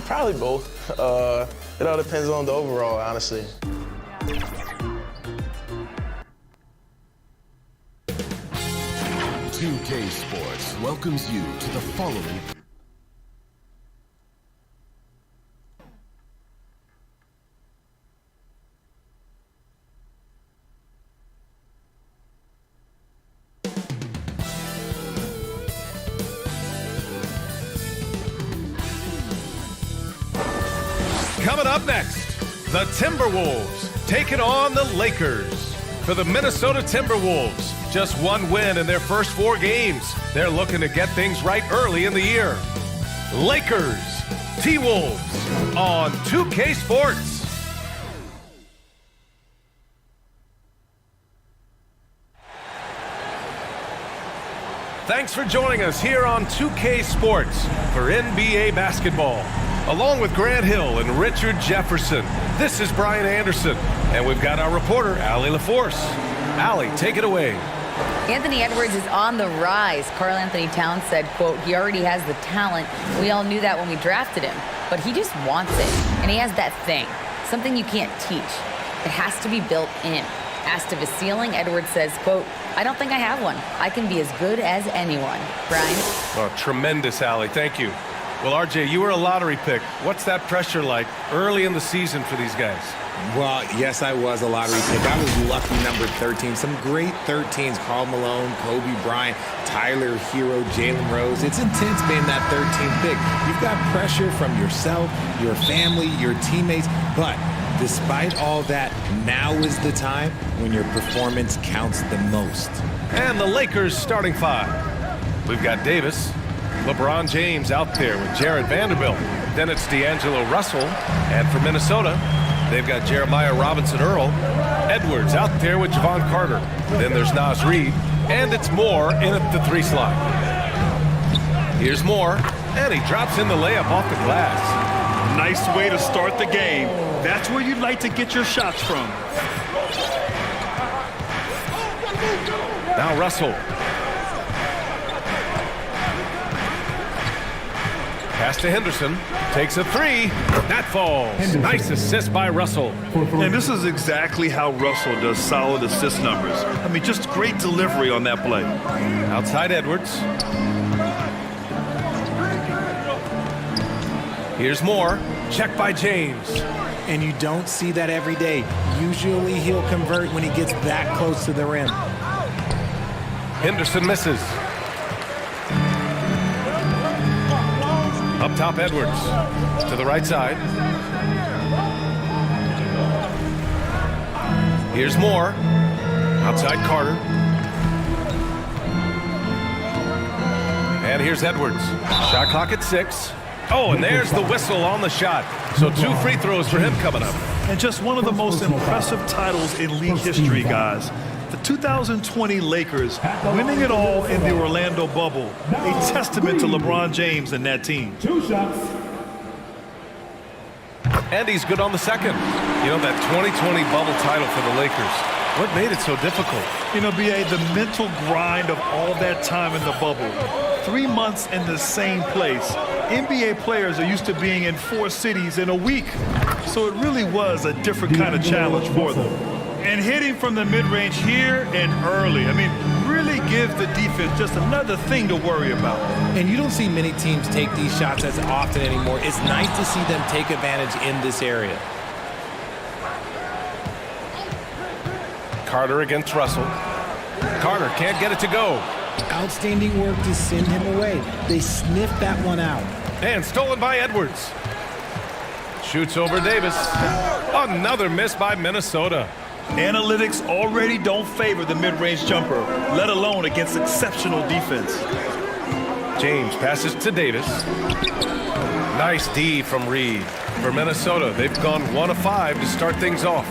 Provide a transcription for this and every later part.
Probably both. It all depends on the overall, honestly. K Sports welcomes you to the following. Coming up next, the Timberwolves taking on the Lakers. For the Minnesota Timberwolves, just one win in their first 4 games. They're looking to get things right early in the year. Lakers, T-Wolves on 2K Sports. Thanks for joining us here on 2K Sports for NBA basketball. Along with Grant Hill and Richard Jefferson, this is Brian Anderson, and we've got our reporter, Allie LaForce. Allie, take it away. Anthony Edwards is on the rise. Karl Anthony Towns said, quote, he already has the talent. We all knew that when we drafted him, but he just wants it. And he has that thing, something you can't teach. It has to be built in. Asked of his ceiling, Edwards says, quote, I don't think I have one. I can be as good as anyone. Brian? Oh, tremendous, Allie. Thank you. Well, RJ, you were a lottery pick. What's that pressure like early in the season for these guys? Well, yes, I was a lottery pick. I was lucky number 13. Some great 13s, Karl Malone, Kobe Bryant, Tyler Hero, Jalen Rose. It's intense being that 13th pick. You've got pressure from yourself, your family, your teammates. But despite all that, now is the time when your performance counts the most. And the Lakers starting 5. We've got Davis, LeBron James out there with Jared Vanderbilt. Then it's D'Angelo Russell. And for Minnesota, they've got Jeremiah Robinson-Earl. Edwards out there with Javon Carter. Then there's Naz Reid. And it's Moore in at the 3 slot. Here's Moore. And he drops in the layup off the glass. Nice way to start the game. That's where you'd like to get your shots from. Now Russell. Pass to Henderson. Takes a 3. That falls. Nice assist by Russell. And this is exactly how Russell does solid assist numbers. I mean, just great delivery on that play. Outside Edwards. Here's Moore. Check by James. And you don't see that every day. Usually he'll convert when he gets that close to the rim. Henderson misses. Up top, Edwards. To the right side. Here's Moore. Outside Carter. And here's Edwards. Shot clock at 6. Oh, and there's the whistle on the shot. So 2 free throws for him coming up. And just one of the most impressive titles in league history, guys. The 2020 Lakers winning it all in the Orlando bubble. A testament to LeBron James and that team. 2 shots. And he's good on the second. You know, that 2020 bubble title for the Lakers. What made it so difficult? You know, B.A., the mental grind of all that time in the bubble. 3 months in the same place. NBA players are used to being in 4 cities in a week. So it really was a different kind of challenge for them. And hitting from the mid-range here and early, I mean, really gives the defense just another thing to worry about. And you don't see many teams take these shots as often anymore. It's nice to see them take advantage in this area. Carter against Russell. Carter can't get it to go. Outstanding work to send him away. They sniffed that one out. And stolen by Edwards. Shoots over Davis. Another miss by Minnesota. Analytics already don't favor the mid-range jumper, let alone against exceptional defense. James passes to Davis. Nice D from Reid. For Minnesota, they've gone 1 of 5 to start things off.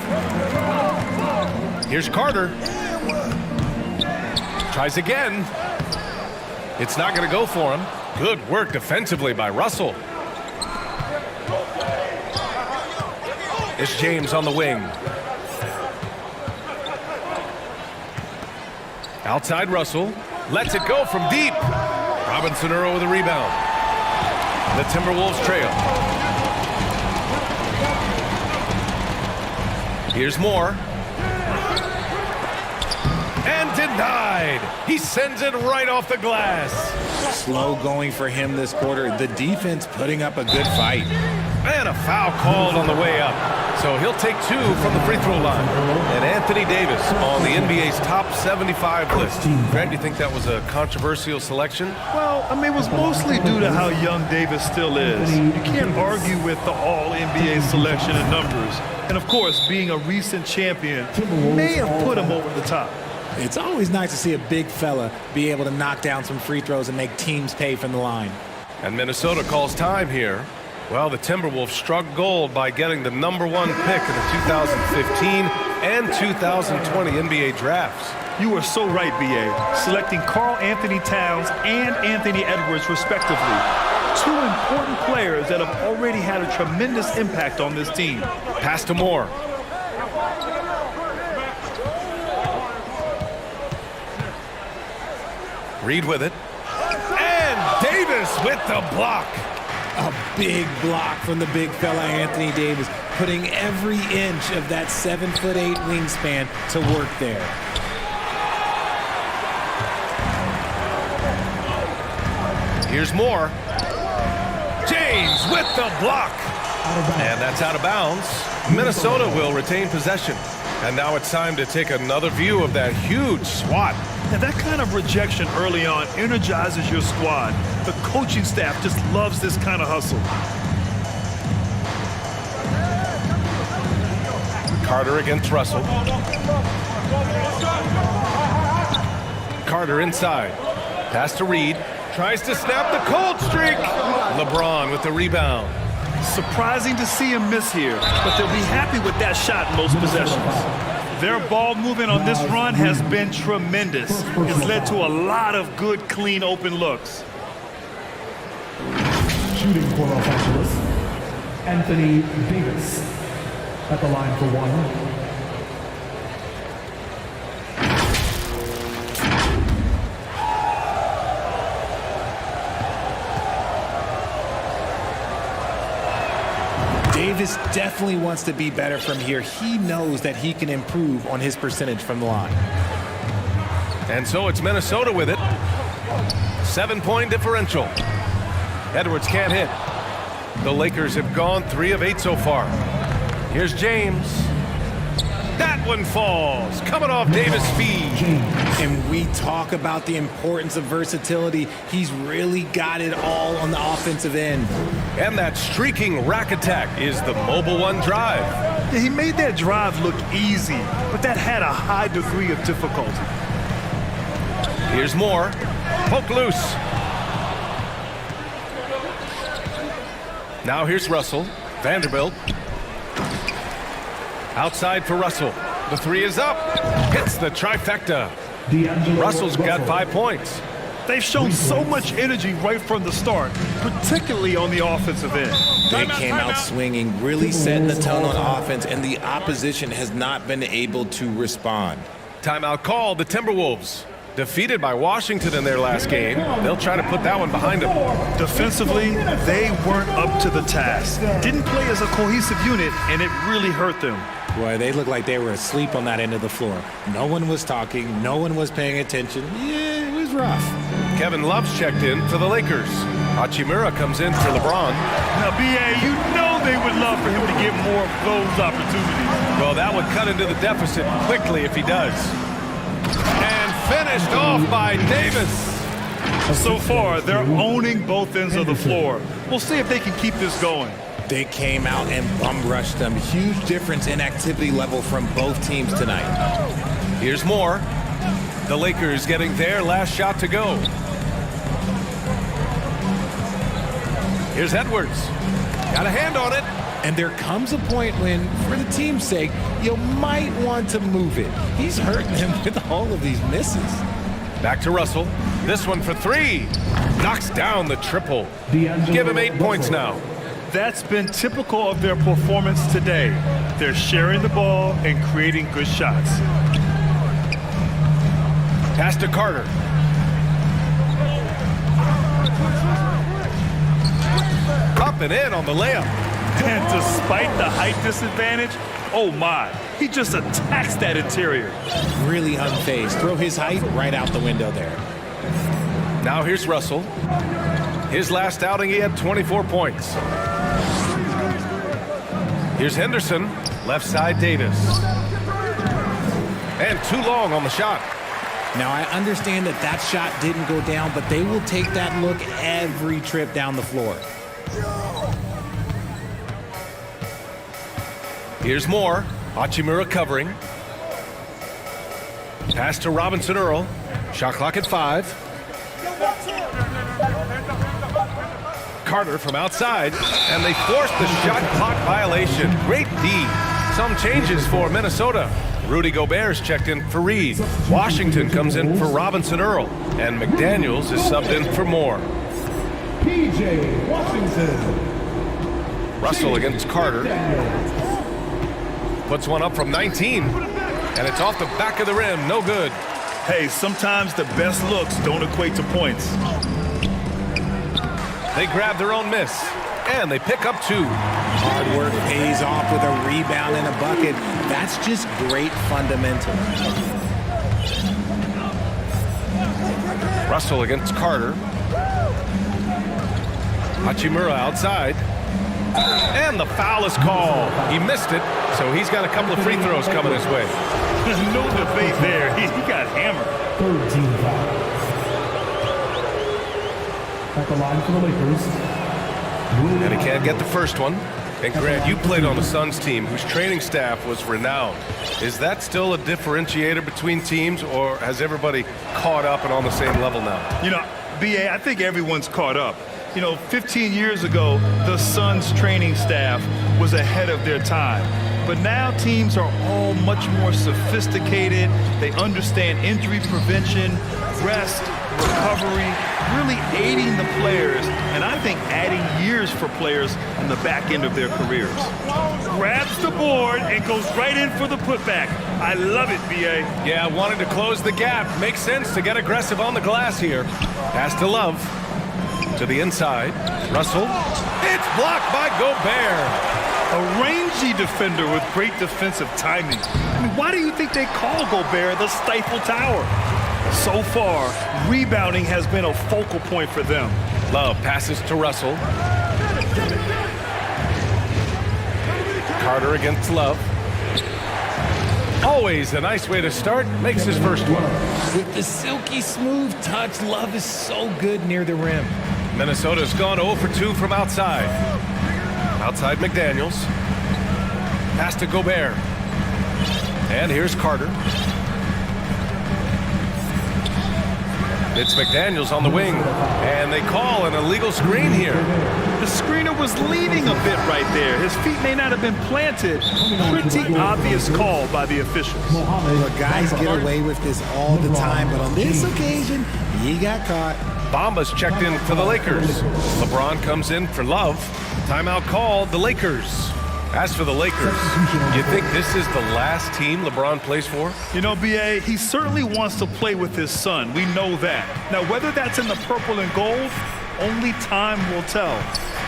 Here's Carter. Tries again. It's not going to go for him. Good work defensively by Russell. It's James on the wing. Outside Russell. Lets it go from deep. Robinson-Earl with a rebound. The Timberwolves trail. Here's Moore. And denied. He sends it right off the glass. Slow going for him this quarter. The defense putting up a good fight. And a foul called on the way up. So he'll take 2 from the free throw line. And Anthony Davis on the NBA's top 75 list. Grant, you think that was a controversial selection? Well, I mean, it was mostly due to how young Davis still is. You can't argue with the all-NBA selection and numbers. And, of course, being a recent champion may have put him over the top. It's always nice to see a big fella be able to knock down some free throws and make teams pay from the line. And Minnesota calls time here. Well, the Timberwolves struck gold by getting the #1 pick in the 2015 and 2020 NBA drafts. You are so right, B.A. Selecting Karl Anthony Towns and Anthony Edwards, respectively. 2 important players that have already had a tremendous impact on this team. Pass to Moore. Reed with it. And Davis with the block. A big block from the big fella Anthony Davis, putting every inch of that 7'8" wingspan to work there. Here's Moore. James with the block. And that's out of bounds. Minnesota will retain possession. And now it's time to take another view of that huge swat. And that kind of rejection early on energizes your squad. The coaching staff just loves this kind of hustle. Carter against Russell. Carter inside. Pass to Reed. Tries to snap the cold streak. LeBron with the rebound. Surprising to see him miss here, but they'll be happy with that shot most possessions. Their ball movement on this run has been tremendous. It's led to a lot of good, clean, open looks. Shooting for Los Angeles, Anthony Davis at the line for 1. Davis definitely wants to be better from here. He knows that he can improve on his percentage from the line. And so it's Minnesota with it. 7-point differential. Edwards can't hit. The Lakers have gone 3 of 8 so far. Here's James. That one falls. Coming off Davis' feed. And we talk about the importance of versatility. He's really got it all on the offensive end. And that streaking rack attack is the Mobile One drive. Yeah, he made that drive look easy, but that had a high degree of difficulty. Here's Moore. Poke loose. Now here's Russell. Vanderbilt. Outside for Russell. The 3 is up. Hits the trifecta. Russell's got 5 points. They've shown so much energy right from the start, particularly on the offensive end. They came out swinging, really setting the tone on offense, and the opposition has not been able to respond. Timeout called. The Timberwolves. Defeated by Washington in their last game. They'll try to put that one behind them. Defensively, they weren't up to the task. Didn't play as a cohesive unit, and it really hurt them. Boy, they looked like they were asleep on that end of the floor. No one was talking. No one was paying attention. Yeah, it was rough. Kevin Love's checked in for the Lakers. Hachimura comes in for LeBron. Now, B.A., you know they would love for him to get more of those opportunities. Well, that would cut into the deficit quickly if he does. And finished off by Davis. So far, they're owning both ends of the floor. We'll see if they can keep this going. They came out and bum rushed them. Huge difference in activity level from both teams tonight. Here's Moore. The Lakers getting their last shot to go. Here's Edwards. Got a hand on it. And there comes a point when, for the team's sake, you might want to move it. He's hurting them with all of these misses. Back to Russell. This one for 3. Knocks down the triple. Give him 8 points now. That's been typical of their performance today. They're sharing the ball and creating good shots. Pass to Carter. up and in on the layup. And despite the height disadvantage, oh my, he just attacks that interior. Really unfazed. Throw his height right out the window there. Now here's Russell. His last outing, he had 24 points. Here's Henderson, left side Davis. And too long on the shot. Now, I understand that that shot didn't go down, but they will take that look every trip down the floor. Here's Moore. Hachimura covering. Pass to Robinson Earl. Shot clock at 5. Carter from outside, and they forced the shot clock violation. Great D. Some changes for Minnesota. Rudy Gobert's checked in for Reed. Washington comes in for Robinson Earl, and McDaniels is subbed in for Moore. P.J. Washington. Russell against Carter. Puts one up from 19, and it's off the back of the rim. No good. Hey, sometimes the best looks don't equate to points. They grab their own miss, and they pick up 2. Hard work pays off with a rebound and a bucket. That's just great fundamentals. Russell against Carter. Hachimura outside. And the foul is called. He missed it, so he's got a couple of free throws coming his way. There's no debate there. He got hammered. Third team foul. At the line for the Lakers. And he can't get the first one. And Grant, you played on the Suns team whose training staff was renowned. Is that still a differentiator between teams, or has everybody caught up and on the same level now? You know, B.A., I think everyone's caught up. You know, 15 years ago, the Suns training staff was ahead of their time. But now teams are all much more sophisticated. They understand injury prevention, rest, recovery, really aiding the players, and I think adding years for players on the back end of their careers. Grabs the board and goes right in for the putback. I love it, B.A. Yeah, wanted to close the gap. Makes sense to get aggressive on the glass here. Pass to Love. To the inside. Russell. It's blocked by Gobert. A rangy defender with great defensive timing. I mean, why do you think they call Gobert the Stifle Tower? So far, rebounding has been a focal point for them. Love passes to Russell. Carter against Love. Always a nice way to start. Makes his first one. With the silky smooth touch, Love is so good near the rim. Minnesota's gone 0 for 2 from outside. Outside McDaniels. Pass to Gobert. And here's Carter. It's McDaniels on the wing. And they call an illegal screen here. The screener was leaning a bit right there. His feet may not have been planted. Pretty obvious call by the officials. Look, guys get away with this all the time, but on this occasion, he got caught. Bamba's checked in for the Lakers. LeBron comes in for Love. Timeout called, the Lakers. As for the Lakers, you think this is the last team LeBron plays for? You know, B.A., he certainly wants to play with his son. We know that. Now, whether that's in the purple and gold, only time will tell.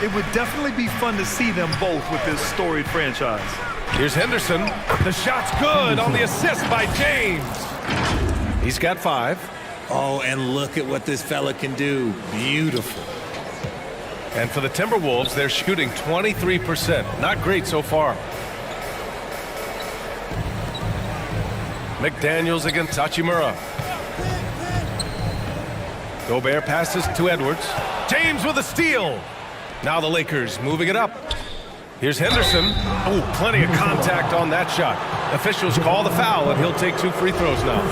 It would definitely be fun to see them both with this storied franchise. Here's Henderson. The shot's good on the assist by James. He's got 5. Oh, and look at what this fella can do. Beautiful. And for the Timberwolves, they're shooting 23%. Not great so far. McDaniels against Hachimura. Gobert passes to Edwards. James with a steal. Now the Lakers moving it up. Here's Henderson. Oh, plenty of contact on that shot. Officials call the foul, and he'll take 2 free throws now.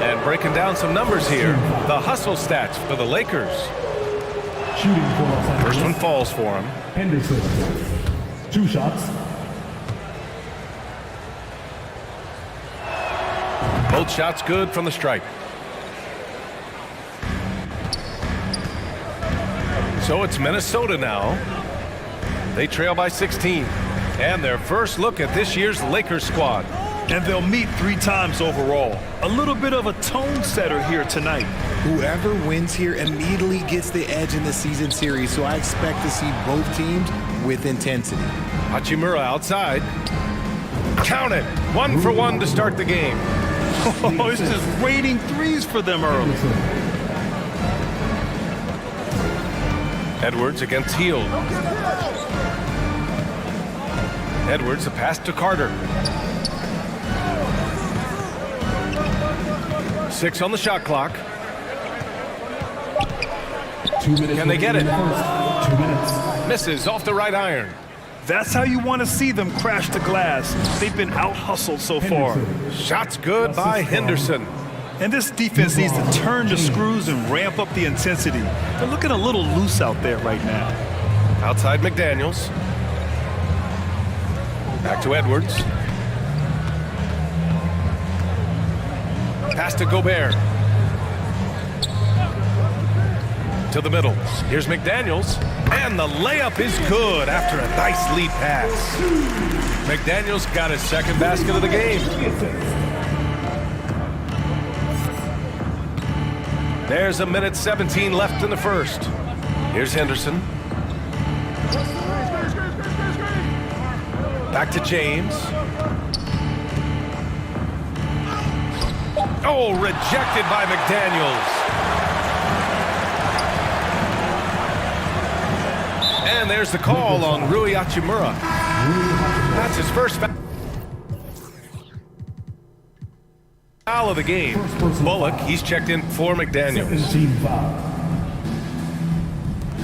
And breaking down some numbers here, the hustle stats for the Lakers. Shooting for Los Angeles. First one falls for him. Henderson. 2 shots. Both shots good from the stripe. So it's Minnesota now. They trail by 16. And their first look at this year's Lakers squad. And they'll meet 3 times overall. A little bit of a tone setter here tonight. Whoever wins here immediately gets the edge in the season series, so I expect to see both teams with intensity. Hachimura outside. Count it. 1 for 1 to start the game. Oh, it's just raining threes for them early. Edwards against Hield. Edwards, a pass to Carter. 6 on the shot clock. 2 minutes. Can they get it? 2 minutes. Misses off the right iron. That's how you want to see them crash the glass. They've been out-hustled so far. Shots good by Henderson. And this defense needs to turn the screws and ramp up the intensity. They're looking a little loose out there right now. Outside McDaniels. Back to Edwards. Pass to Gobert. To the middle. Here's McDaniels. And the layup is good after a nice lead pass. McDaniels got his second basket of the game. There's 1:17 left in the first. Here's Henderson. Back to James. Oh, rejected by McDaniels. And there's the call on Rui Hachimura. That's his first foul of the game. Bullock, he's checked in for McDaniels. 17 foul.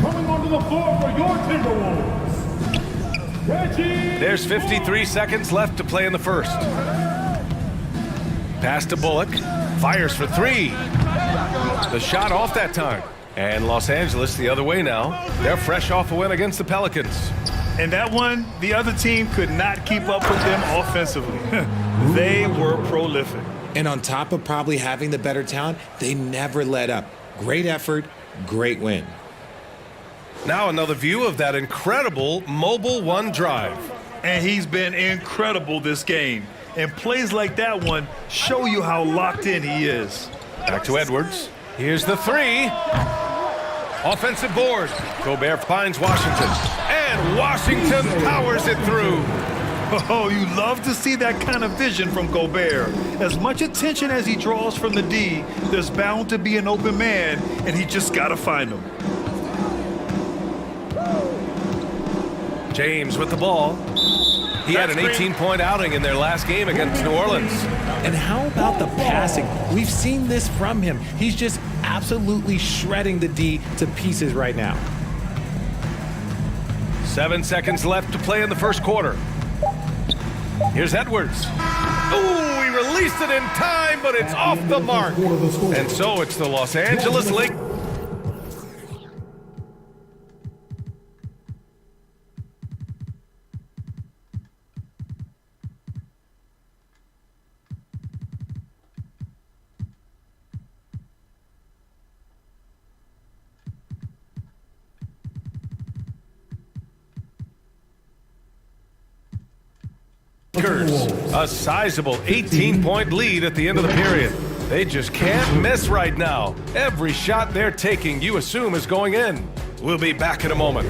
Coming onto the floor for your Timberwolves, Reggie. There's 53 seconds left to play in the first. Pass to Bullock. Fires for 3. The shot off that time. And Los Angeles the other way now. They're fresh off a win against the Pelicans. And that one, the other team could not keep up with them offensively. They were prolific. And on top of probably having the better talent, they never let up. Great effort, great win. Now another view of that incredible Mobile One drive. And he's been incredible this game. And plays like that one show you how locked in he is. Back to Edwards. Here's the 3. Offensive board. Gobert finds Washington. And Washington powers it through. Oh, you love to see that kind of vision from Gobert. As much attention as he draws from the D, there's bound to be an open man, and he just got to find him. James with the ball. He had an 18-point outing in their last game against New Orleans. And how about the passing? We've seen this from him. He's just absolutely shredding the D to pieces right now. 7 seconds left to play in the first quarter. Here's Edwards. Oh, he released it in time, but it's off the mark. And so it's the Los Angeles Lakers. A sizable 18-point lead at the end of the period. They just can't miss right now. Every shot they're taking, you assume, is going in. We'll be back in a moment.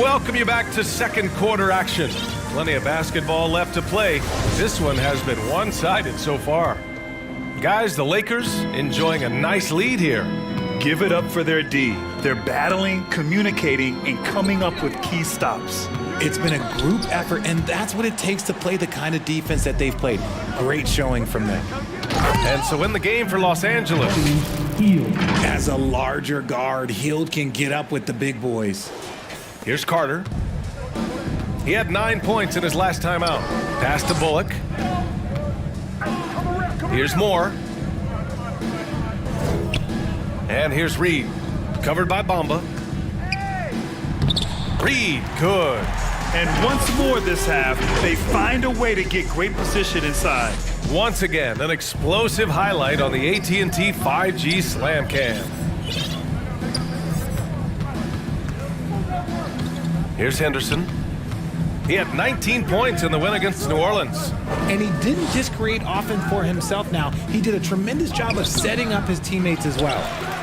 Welcome you back to second quarter action. Plenty of basketball left to play. This one has been one-sided so far. Guys, the Lakers enjoying a nice lead here. Give it up for their D. They're battling, communicating, and coming up with key stops. It's been a group effort, and that's what it takes to play the kind of defense that they've played. Great showing from them. And so in the game for Los Angeles. As a larger guard, Hield can get up with the big boys. Here's Carter. He had 9 points in his last time out. Pass to Bullock. Here's Moore. And here's Reed, covered by Bamba. Reed, good. And once more this half, they find a way to get great position inside. Once again, an explosive highlight on the AT&T 5G Slam Cam. Here's Henderson. He had 19 points in the win against New Orleans. And he didn't just create offense for himself now. He did a tremendous job of setting up his teammates as well.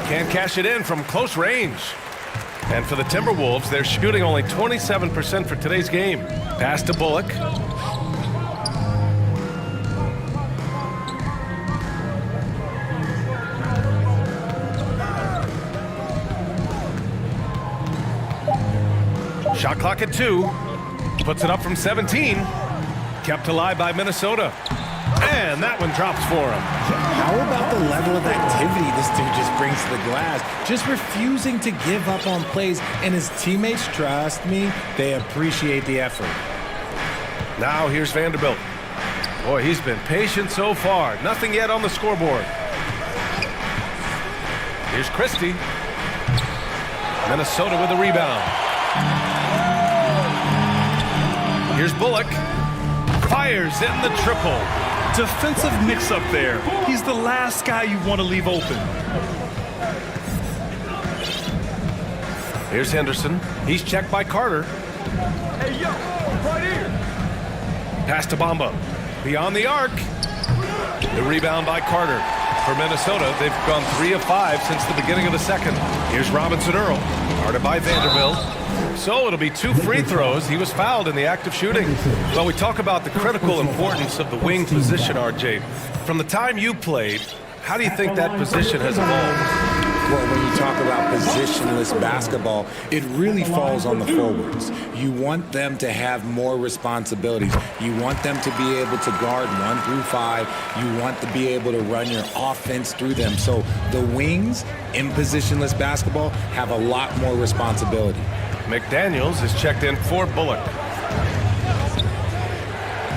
Can't cash it in from close range. And for the Timberwolves, they're shooting only 27% for today's game. Pass to Bullock. Shot clock at 2. Puts it up from 17. Kept alive by Minnesota. And that one drops for him. How about the level of activity this dude just brings to the glass? Just refusing to give up on plays. And his teammates, trust me, they appreciate the effort. Now here's Vanderbilt. Boy, he's been patient so far. Nothing yet on the scoreboard. Here's Christie. Minnesota with the rebound. Here's Bullock. Fires in the triple. Defensive mix-up there. He's the last guy you want to leave open. Here's Henderson. He's checked by Carter. Hey, yo, right here. Pass to Bamba. Beyond the arc. The rebound by Carter. For Minnesota, they've gone 3 of 5 since the beginning of the second. Here's Robinson Earl. Guarded by Vanderbilt. So it'll be 2 free throws. He was fouled in the act of shooting. Well, we talk about the critical importance of the wing position, RJ. From the time you played, how do you think that position has evolved? Well, when you talk about positionless basketball, it really falls on the forwards. You want them to have more responsibilities. You want them to be able to guard 1 through 5. You want to be able to run your offense through them. So the wings in positionless basketball have a lot more responsibility. McDaniels is checked in for Bullock.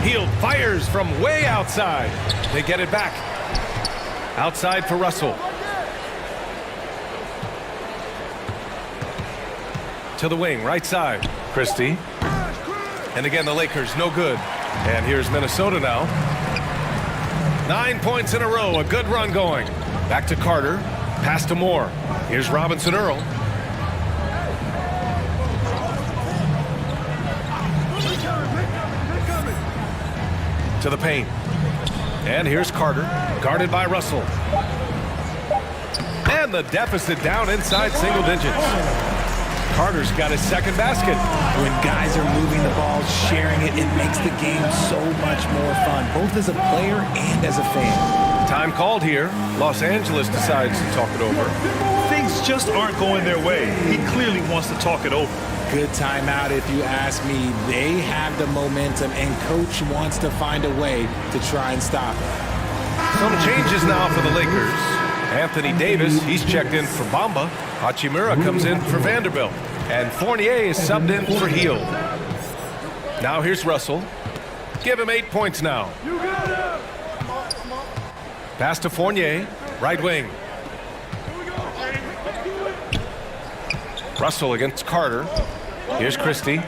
Hield fires from way outside. They get it back. Outside for Russell. To the wing, right side. Christie. And again, the Lakers, no good. And here's Minnesota now. 9 points in a row, a good run going. Back to Carter. Pass to Moore. Here's Robinson Earl. To the paint. And here's Carter, guarded by Russell. And the deficit down inside single digits. Carter's got his second basket. When guys are moving the ball, sharing it, it makes the game so much more fun, both as a player and as a fan. Time called here. Los Angeles decides to talk it over. Things just aren't going their way. He clearly wants to talk it over. Good timeout if you ask me. They have the momentum, and coach wants to find a way to try and stop it. Some changes now for the Lakers. Anthony Davis, he's checked in for Bamba. Hachimura comes in for Vanderbilt. And Fournier is subbed in for Hield. Now here's Russell. Give him 8 points now. Pass to Fournier, right wing. Russell against Carter. Here's Christie.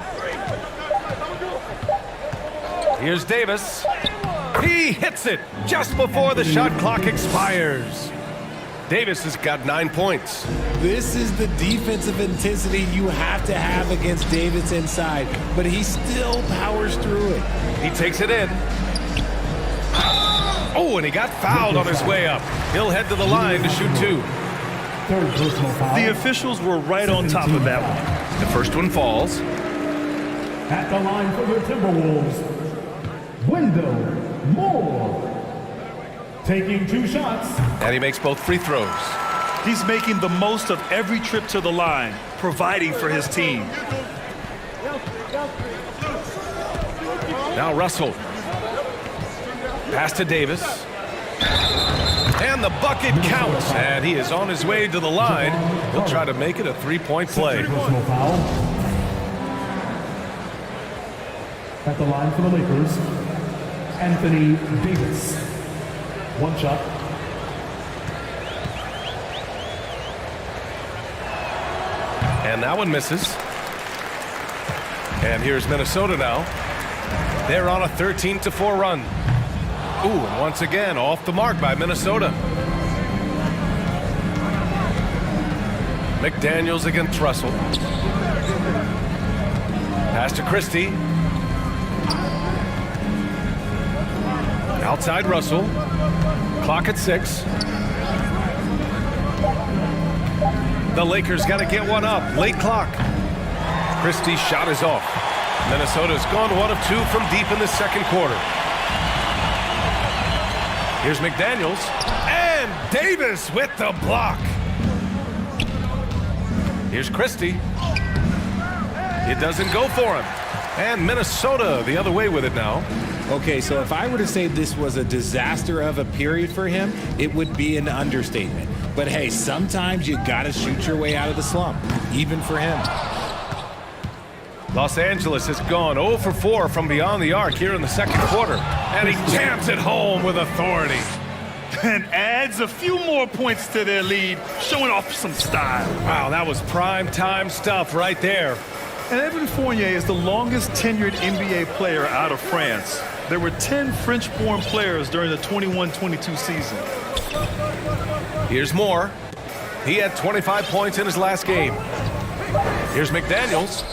Here's Davis. He hits it just before the shot clock expires. Davis has got 9 points. This is the defensive intensity you have to have against Davis inside, but he still powers through it. He takes it in. Oh, and he got fouled on his way up. He'll head to the line to shoot 2. Third personal foul. The officials were right on top of that one. The first one falls. At the line for the Timberwolves, Wendell Moore. Taking 2 shots. And he makes both free throws. He's making the most of every trip to the line, providing for his team. Now Russell. Pass to Davis. And the bucket counts. And he is on his way to the line. He'll try to make it a 3-point play. Personal foul. At the line for the Lakers, Anthony Davis. 1 shot. And that one misses. And here's Minnesota now. They're on a 13-4 run. Ooh, and once again, off the mark by Minnesota. McDaniels against Russell. Pass to Christie. Outside Russell. Clock at 6. The Lakers got to get one up. Late clock. Christie's shot is off. Minnesota's gone 1 of 2 from deep in the second quarter. Here's McDaniels. And Davis with the block. Here's Christie. It doesn't go for him. And Minnesota the other way with it now. Okay, so if I were to say this was a disaster of a period for him, it would be an understatement. But hey, sometimes you gotta shoot your way out of the slump, even for him. Los Angeles has gone 0 for 4 from beyond the arc here in the second quarter. And he jams it home with authority. And adds a few more points to their lead, showing off some style. Wow, that was prime time stuff right there. And Evan Fournier is the longest tenured NBA player out of France. There were 10 French-born players during the 21-22 season. Here's Moore. He had 25 points in his last game. Here's McDaniels.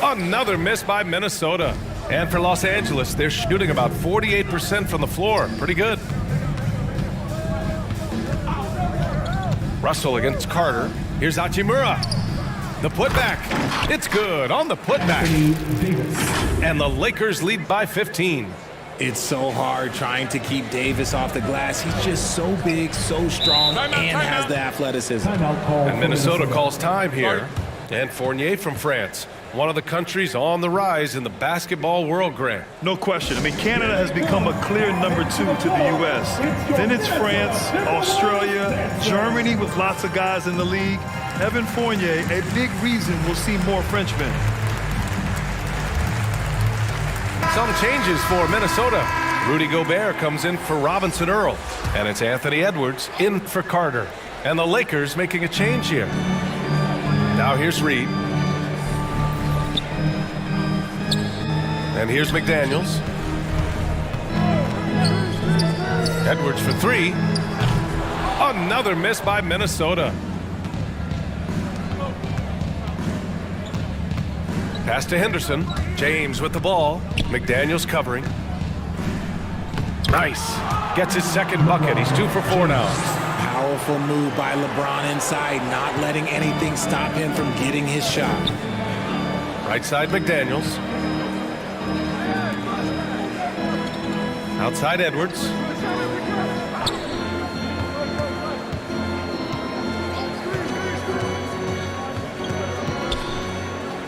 Another miss by Minnesota. And for Los Angeles, they're shooting about 48% from the floor. Pretty good. Russell against Carter. Here's Hachimura. The putback. It's good on the putback. And the Lakers lead by 15. It's so hard trying to keep Davis off the glass. He's just so big, so strong, and has the athleticism. And Minnesota calls time here. And Fournier from France. One of the countries on the rise in the basketball world, Grant. No question. I mean, Canada has become a clear number 2 to the U.S. Then it's France, Australia, Germany with lots of guys in the league. Evan Fournier, a big reason we'll see more Frenchmen. Some changes for Minnesota. Rudy Gobert comes in for Robinson Earl. And it's Anthony Edwards in for Carter. And the Lakers making a change here. Now here's Reed. And here's McDaniels. Edwards for 3. Another miss by Minnesota. Pass to Henderson. James with the ball. McDaniels covering. Nice. Gets his second bucket. He's 2 for 4 now. Powerful move by LeBron inside, not letting anything stop him from getting his shot. Right side McDaniels. Outside Edwards.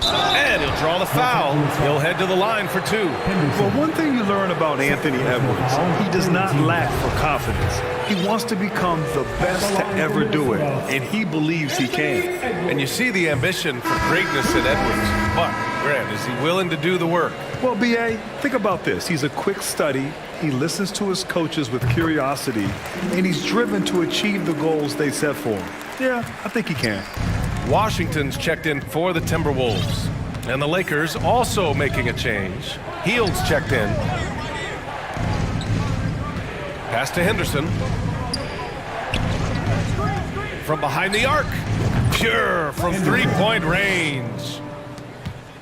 And he'll draw the foul. He'll head to the line for 2. Well, one thing you learn about Anthony Edwards, he does not lack for confidence. He wants to become the best to ever do it, and he believes he can. And you see the ambition for greatness in Edwards. But, Grant, is he willing to do the work? Well, B.A., think about this. He's a quick study. He listens to his coaches with curiosity, and he's driven to achieve the goals they set for him. Yeah, I think he can. Washington's checked in for the Timberwolves. And the Lakers also making a change. Heald's checked in. Pass to Henderson. From behind the arc. Pure from three-point range.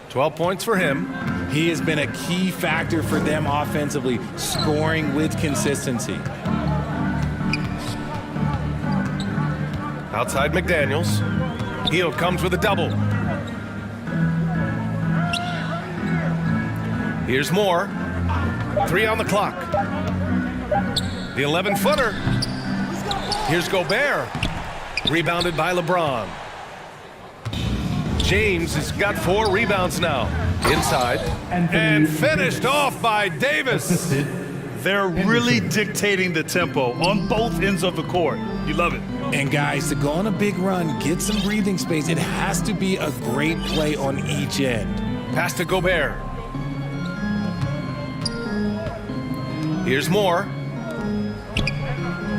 12 points for him. He has been a key factor for them offensively, scoring with consistency. Outside McDaniels. Hield comes with a double. Here's Moore. 3 on the clock. The 11-footer. Here's Gobert. Rebounded by LeBron. James has got 4 rebounds now. Inside. And finished off by Davis. They're really dictating the tempo on both ends of the court. You love it. And guys, to go on a big run, get some breathing space, it has to be a great play on each end. Pass to Gobert. Here's Moore.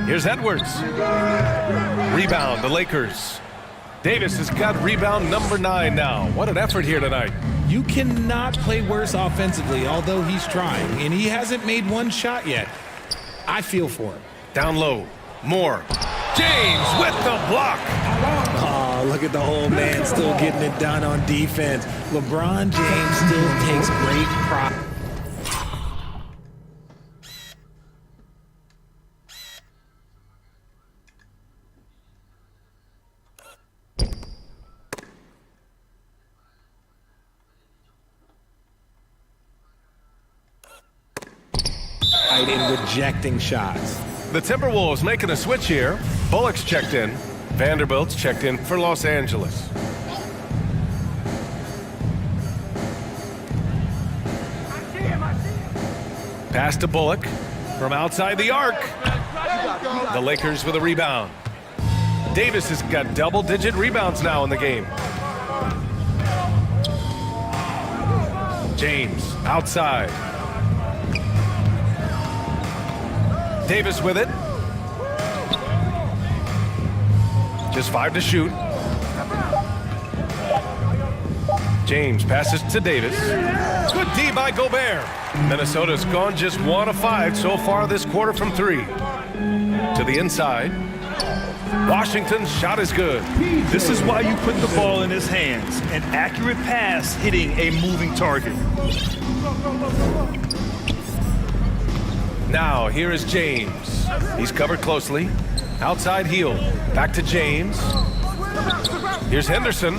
Here's Edwards. Rebound, the Lakers. Davis has got rebound number 9 now. What an effort here tonight. You cannot play worse offensively, although he's trying, and he hasn't made one shot yet. I feel for him. Down low. Moore. James with the block. Oh, look at the old man still getting it done on defense. LeBron James still takes great pride. In rejecting shots. The Timberwolves making a switch here. Bullock's checked in. Vanderbilt's checked in for Los Angeles. Pass to Bullock from outside the arc. The Lakers with a rebound. Davis has got double-digit rebounds now in the game. James outside. Davis with it. Just 5 to shoot. James passes to Davis. Good D by Gobert. Minnesota's gone just 1 of 5 so far this quarter from 3. To the inside. Washington's shot is good. This is why you put the ball in his hands. An accurate pass hitting a moving target. Now, here is James. He's covered closely. Outside heel. Back to James. Here's Henderson.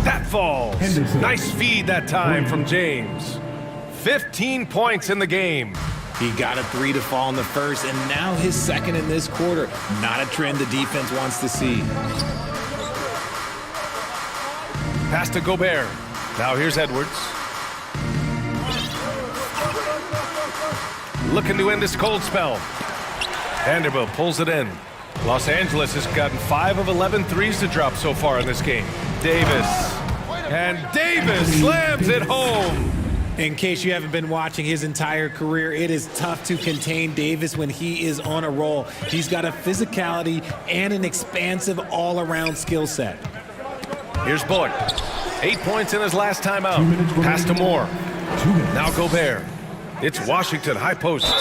That falls. Nice feed that time from James. 15 points in the game. He got a 3 to fall in the first, and now his second in this quarter. Not a trend the defense wants to see. Pass to Gobert. Now here's Edwards. Looking to end this cold spell. Vanderbilt pulls it in. Los Angeles has gotten 5 of 11 threes to drop so far in this game. Davis. And Davis slams it home. In case you haven't been watching his entire career, it is tough to contain Davis when he is on a roll. He's got a physicality and an expansive all-around skill set. Here's Bullock. 8 points in his last time out. Pass to Moore. Now Gobert. It's Washington, high post.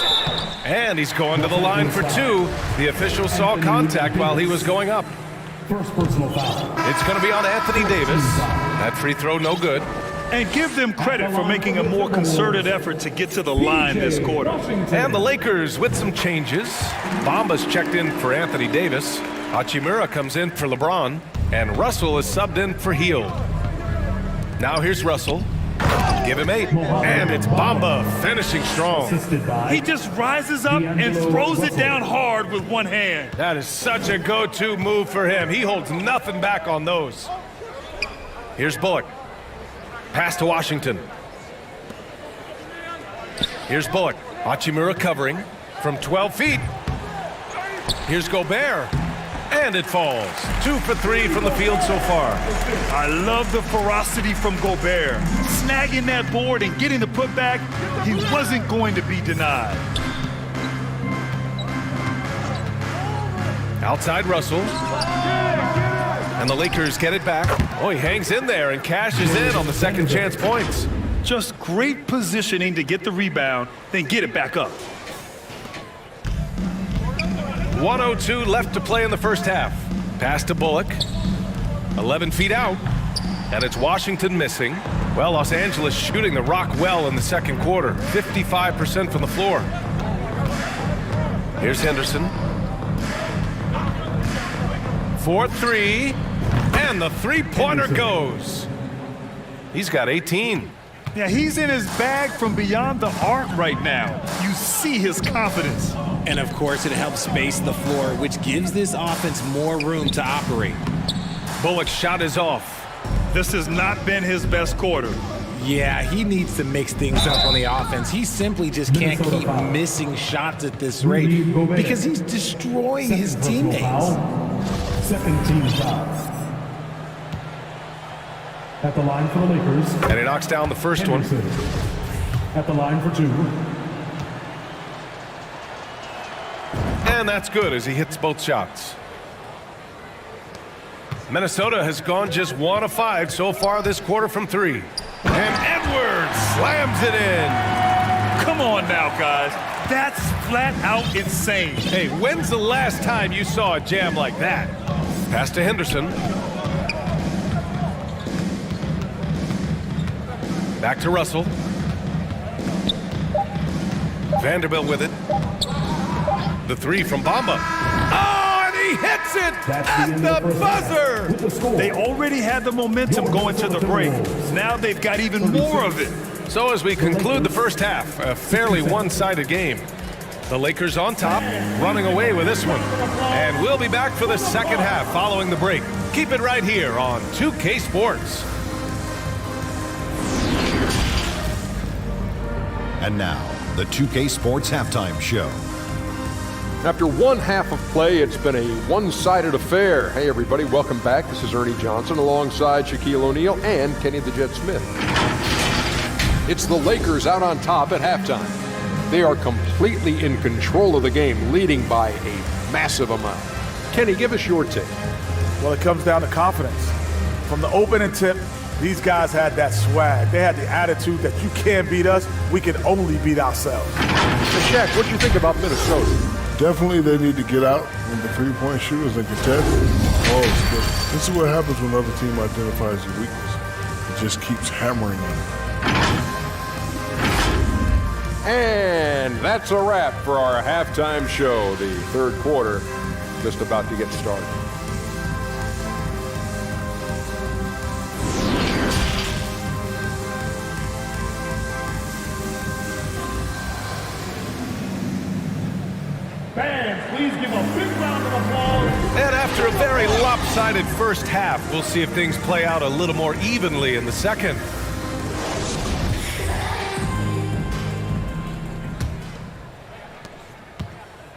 And he's going to the line for 2. The official saw contact while he was going up. First personal foul. It's going to be on Anthony Davis. That free throw no good. And give them credit for making a more concerted effort to get to the line this quarter. And the Lakers with some changes. Bamba's checked in for Anthony Davis. Hachimura comes in for LeBron. And Russell is subbed in for Hield. Now here's Russell. Give him 8. And it's Bamba finishing strong. He just rises up and throws it down hard with one hand. That is such a go-to move for him. He holds nothing back on those. Here's Bullock. Pass to Washington. Here's Bullock. Hachimura covering from 12 feet. Here's Gobert. And it falls. 2 for 3 from the field so far. I love the ferocity from Gobert. Snagging that board and getting the putback, he wasn't going to be denied. Outside Russell. And the Lakers get it back. Oh, he hangs in there and cashes in on the second chance points. Just great positioning to get the rebound, then get it back up. 1:02 left to play in the first half. Pass to Bullock. 11 feet out. And it's Washington missing. Well, Los Angeles shooting the rock well in the second quarter. 55% from the floor. Here's Henderson. 4-3. And the three-pointer goes. He's got 18. Yeah, he's in his bag from beyond the arc right now. You see his confidence. And of course, it helps space the floor, which gives this offense more room to operate. Bullock's shot is off. This has not been his best quarter. Yeah, he needs to mix things up on the offense. He simply just can't keep missing shots at this rate because he's destroying his teammates. Second team foul. At the line for the Lakers. And he knocks down the first one. At the line for 2. And that's good as he hits both shots. Minnesota has gone just 1 of 5 so far this quarter from 3. And Edwards slams it in. Come on now, guys. That's flat out insane. Hey, when's the last time you saw a jam like that? Pass to Henderson. Back to Russell. Vanderbilt with it. The 3 from Bamba. Oh, and he hits it at the buzzer. They already had the momentum going to the break. Now they've got even more of it. So as we conclude the first half, a fairly one-sided game. The Lakers on top, running away with this one. And we'll be back for the second half following the break. Keep it right here on 2K Sports. And now, the 2K Sports Halftime Show. After one half of play, it's been a one-sided affair. Hey, everybody, welcome back. This is Ernie Johnson alongside Shaquille O'Neal and Kenny the Jet Smith. It's the Lakers out on top at halftime. They are completely in control of the game, leading by a massive amount. Kenny, give us your take. Well, it comes down to confidence. From the opening tip, these guys had that swag. They had the attitude that you can't beat us, we can only beat ourselves. Shaq, what do you think about Minnesota? Definitely they need to get out when the three-point shooters and contest. Oh, this is what happens when another team identifies your weakness. It just keeps hammering on it. And that's a wrap for our halftime show. The third quarter just about to get started. Fans, please give a big round of applause. And after a very lopsided first half, we'll see if things play out a little more evenly in the second.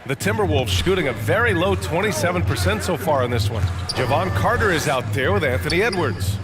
The Timberwolves shooting a very low 27% so far in this one. Javon Carter is out there with Anthony Edwards.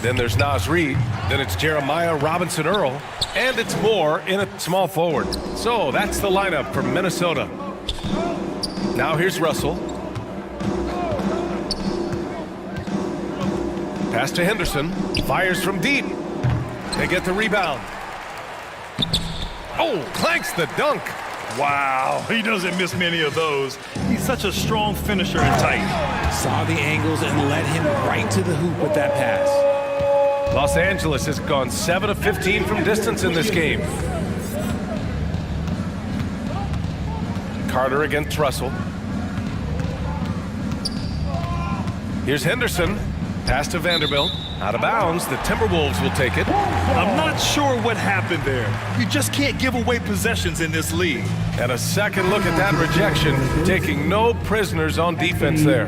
Then there's Naz Reid. Then it's Jeremiah Robinson Earl. And it's Moore in a small forward. So that's the lineup for Minnesota. Now here's Russell. Pass to Henderson. Fires from deep. They get the rebound. Oh, clanks the dunk. Wow, he doesn't miss many of those. He's such a strong finisher and tight. Saw the angles and led him right to the hoop with that pass. Los Angeles has gone 7 of 15 from distance in this game. Carter against Russell. Here's Henderson. Pass to Vanderbilt. Out of bounds. The Timberwolves will take it. I'm not sure what happened there. You just can't give away possessions in this league. And a second look at that rejection, taking no prisoners on defense there.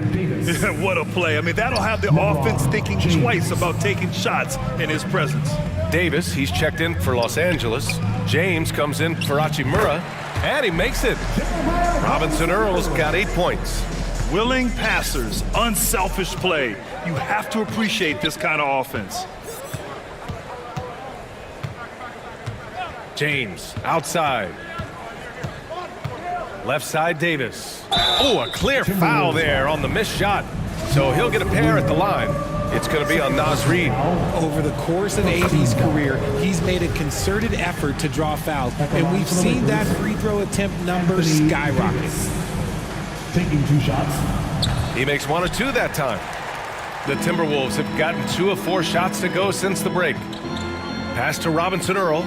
What a play. I mean, that'll have the offense thinking twice about taking shots in his presence. Davis, he's checked in for Los Angeles. James comes in for Hachimura, and he makes it. Robinson Earl's got 8 points. Willing passers, unselfish play. You have to appreciate this kind of offense. James, outside. Left side, Davis. Oh, a clear foul there on the missed shot. So he'll get a pair at the line. It's going to be on Naz Reid. Over the course of AD's career, he's made a concerted effort to draw fouls, and we've seen that free throw attempt number skyrocket. Taking 2 shots. He makes 1 or 2 that time. The Timberwolves have gotten 2 of 4 shots to go since the break. Pass to Robinson Earl.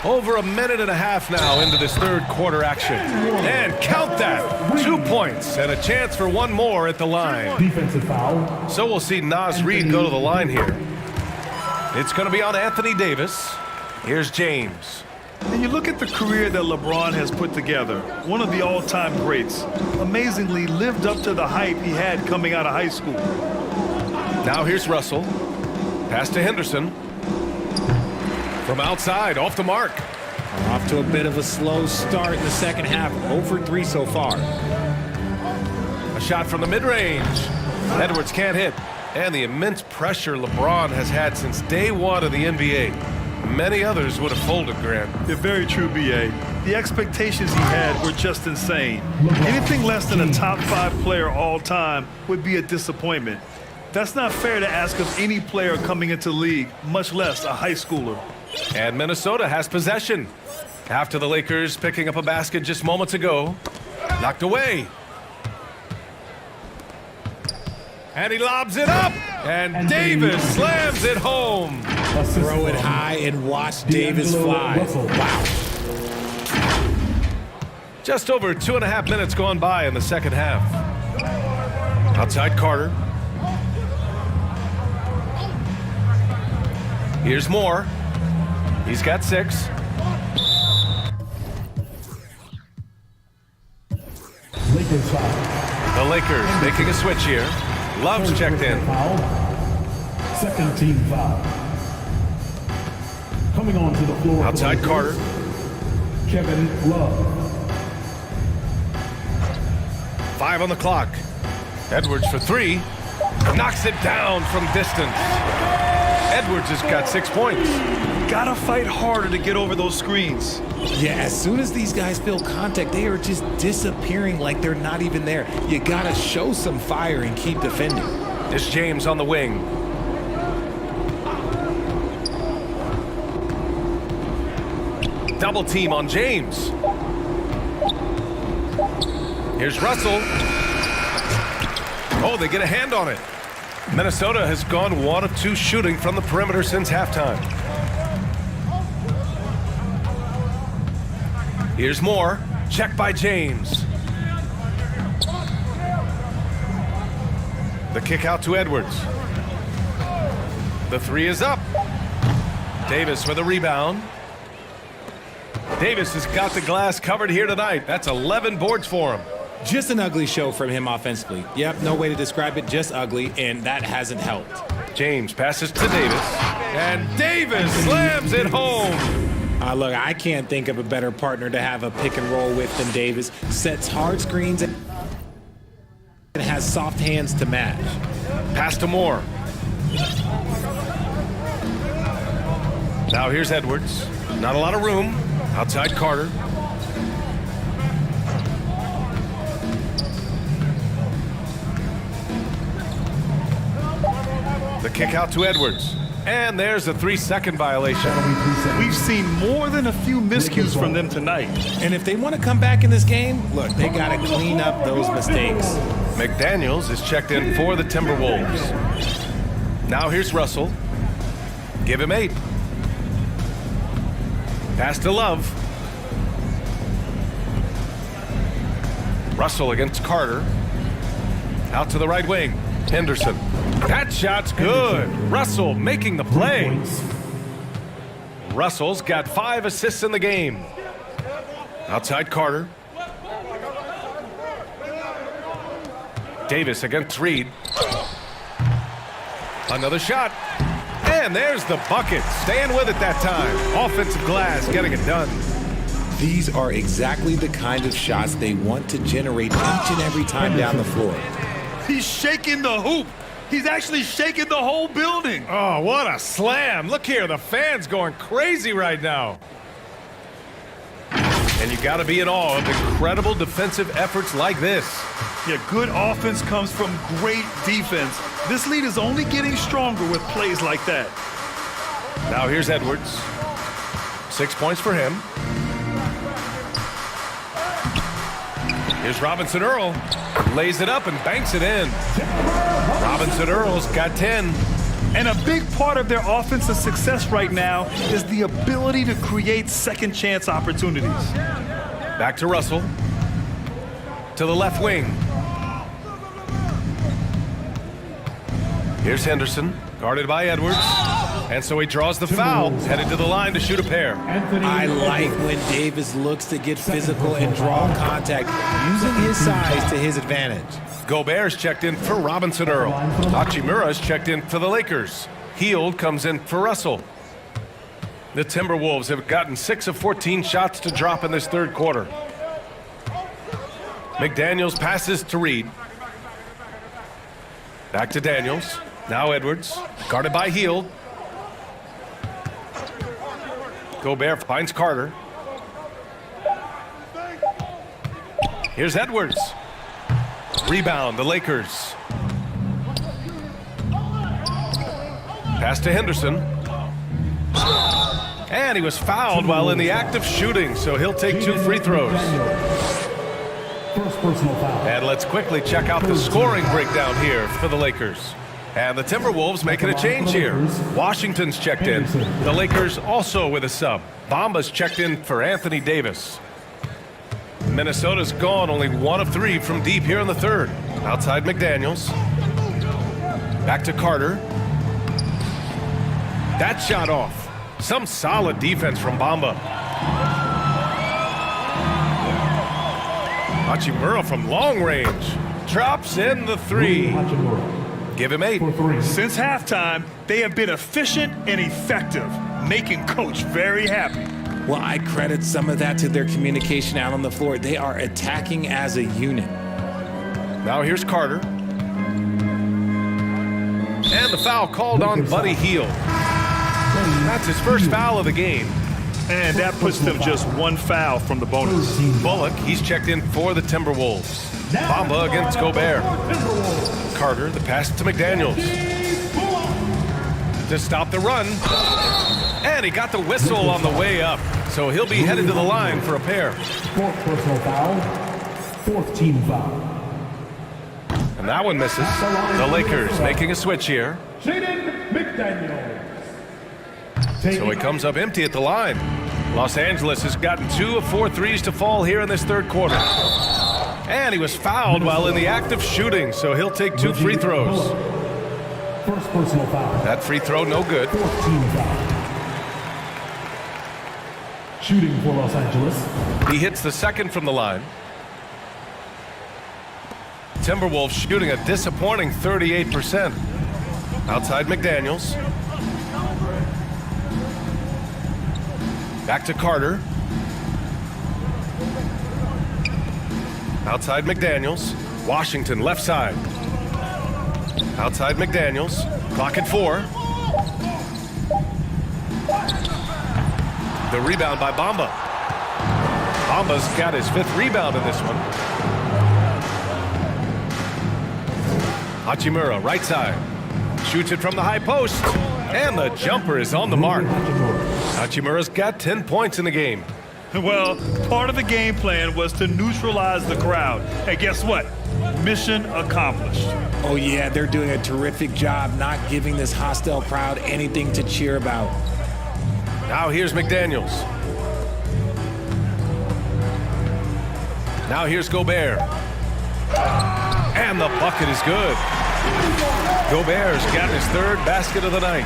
Over a minute and a half now into this third quarter action. And count that, 2 points and a chance for 1 more at the line. Defensive foul. So we'll see Naz Reid go to the line here. It's going to be on Anthony Davis. Here's James. And you look at the career that LeBron has put together, one of the all-time greats, amazingly lived up to the hype he had coming out of high school. Now here's Russell. Pass to Henderson. From outside, off the mark. Off to a bit of a slow start in the second half. 0 for 3 so far. A shot from the mid-range. Edwards can't hit. And the immense pressure LeBron has had since day one of the NBA. Many others would have folded, Grant. They're very true, B.A. The expectations he had were just insane. Anything less than a top 5 player all time would be a disappointment. That's not fair to ask of any player coming into the league, much less a high schooler. And Minnesota has possession. After the Lakers picking up a basket just moments ago. Knocked away. And he lobs it up. And Davis slams it home. Throw it high and watch Davis fly. Wow. Just over 2.5 minutes gone by in the second half. Outside Carter. Here's Moore. He's got 6. Lakers foul. The Lakers making a switch here. Love's checked in. Foul. Second team foul. Coming onto the floor. Outside Carter. Kevin Love. 5 on the clock. Edwards for 3. Knocks it down from distance. Edwards has got 6 points. Gotta fight harder to get over those screens. Yeah, as soon as these guys feel contact, they are just disappearing like they're not even there. You gotta show some fire and keep defending. It's James on the wing. Double team on James. Here's Russell. Oh, they get a hand on it. Minnesota has gone 1 of 2 shooting from the perimeter since halftime. Here's Moore. Check by James. The kick out to Edwards. The 3 is up. Davis with a rebound. Davis has got the glass covered here tonight. That's 11 boards for him. Just an ugly show from him offensively. Yep, no way to describe it, just ugly, and that hasn't helped. James passes to Davis. And Davis slams it home. Look, I can't think of a better partner to have a pick and roll with than Davis. Sets hard screens and has soft hands to match. Pass to Moore. Now here's Edwards. Not a lot of room. Outside Carter. The kick out to Edwards. And there's a 3-second violation. We've seen more than a few miscues from them tonight. And if they want to come back in this game, look, they got to clean up those mistakes. McDaniels is checked in for the Timberwolves. Now here's Russell. Give him 8. Pass to Love. Russell against Carter. Out to the right wing. Henderson. That shot's good. Russell making the play. Russell's got 5 assists in the game. Outside Carter. Davis against Reed. Another shot. And there's the bucket. Staying with it that time. Offensive glass getting it done. These are exactly the kind of shots they want to generate each and every time down the floor. He's shaking the hoop. He's actually shaking the whole building. Oh, what a slam. Look here, the fans going crazy right now. And you got to be in awe of incredible defensive efforts like this. Yeah, good offense comes from great defense. This lead is only getting stronger with plays like that. Now here's Edwards. 6 points for him. Here's Robinson Earl. Lays it up and banks it in. Robinson Earl's got 10. And a big part of their offensive success right now is the ability to create second chance opportunities. Back to Russell. To the left wing. Here's Henderson, guarded by Edwards. And so he draws the foul, headed to the line to shoot a pair. I like when Davis looks to get physical and draw contact, using his size to his advantage. Gobert's checked in for Robinson Earl. Hachimura's checked in for the Lakers. Hield comes in for Russell. The Timberwolves have gotten 6 of 14 shots to drop in this third quarter. McDaniels passes to Reed. Back to Daniels. Now Edwards. Guarded by Hield. Gobert finds Carter. Here's Edwards. Rebound, the Lakers. Pass to Henderson. And he was fouled while in the act of shooting, so he'll take 2 free throws. First personal foul. And let's quickly check out the scoring breakdown here for the Lakers. And the Timberwolves making a change here. Washington's checked in. The Lakers also with a sub. Bamba's checked in for Anthony Davis. Minnesota's gone only 1 of 3 from deep here in the third. Outside McDaniels. Back to Carter. That shot off. Some solid defense from Bamba. Hachimura from long range. Drops in the 3. Give him 8. Since halftime, they have been efficient and effective, making Coach very happy. Well, I credit some of that to their communication out on the floor. They are attacking as a unit. Now here's Carter. And the foul called on Buddy Hield. That's his first foul of the game. And that puts them just 1 foul from the bonus. Bullock, he's checked in for the Timberwolves. Bamba against Gobert. Carter, the pass to McDaniels. To stop the run. And he got the whistle on the way up. So he'll be headed to the line for a pair. 4th personal foul. 4th team foul. And that one misses. The Lakers making a switch here. Jaden McDaniels. So he comes up empty at the line. Los Angeles has gotten 2 of 4 threes to fall here in this third quarter. And he was fouled while in the act of shooting, so he'll take 2 free throws. First personal foul. That free throw no good. 4th team foul. Shooting for Los Angeles. He hits the second from the line. Timberwolves shooting a disappointing 38%. Outside McDaniels. Back to Carter. Outside McDaniels. Washington left side. Outside McDaniels. Clock at 4. The rebound by Bamba. Bamba's got his 5th rebound in this one. Hachimura, right side. Shoots it from the high post. And the jumper is on the mark. Hachimura's got 10 points in the game. Well, part of the game plan was to neutralize the crowd. And guess what? Mission accomplished. Oh yeah, they're doing a terrific job not giving this hostile crowd anything to cheer about. Now here's McDaniels. Now here's Gobert. And the bucket is good. Gobert's got his 3rd basket of the night.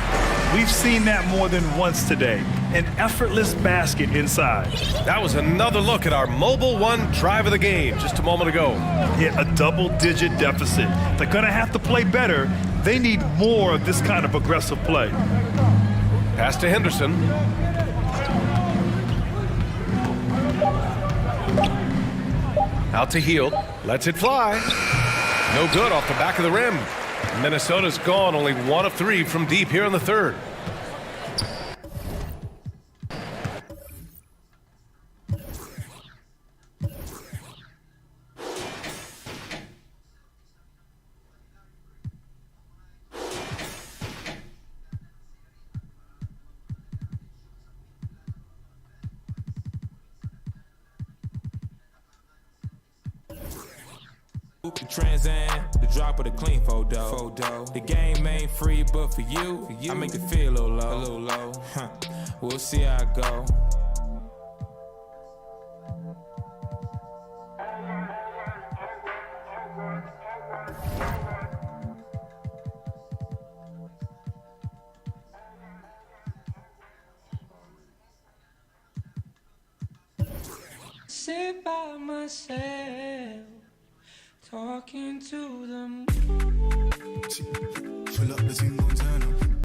We've seen that more than once today. An effortless basket inside. That was another look at our Mobile One drive of the game just a moment ago. Yeah, a double-digit deficit. They're going to have to play better. They need more of this kind of aggressive play. Pass to Henderson. Out to Hield. Lets it fly. No good off the back of the rim. Minnesota's gone only 1 of 3 from deep here in the third. The Trans Am, the drop of the clean photo. The game ain't free, but for you, I make it feel a little low. Huh. We'll see how it go. sit by myself, talking to the moon. Pull up the single time.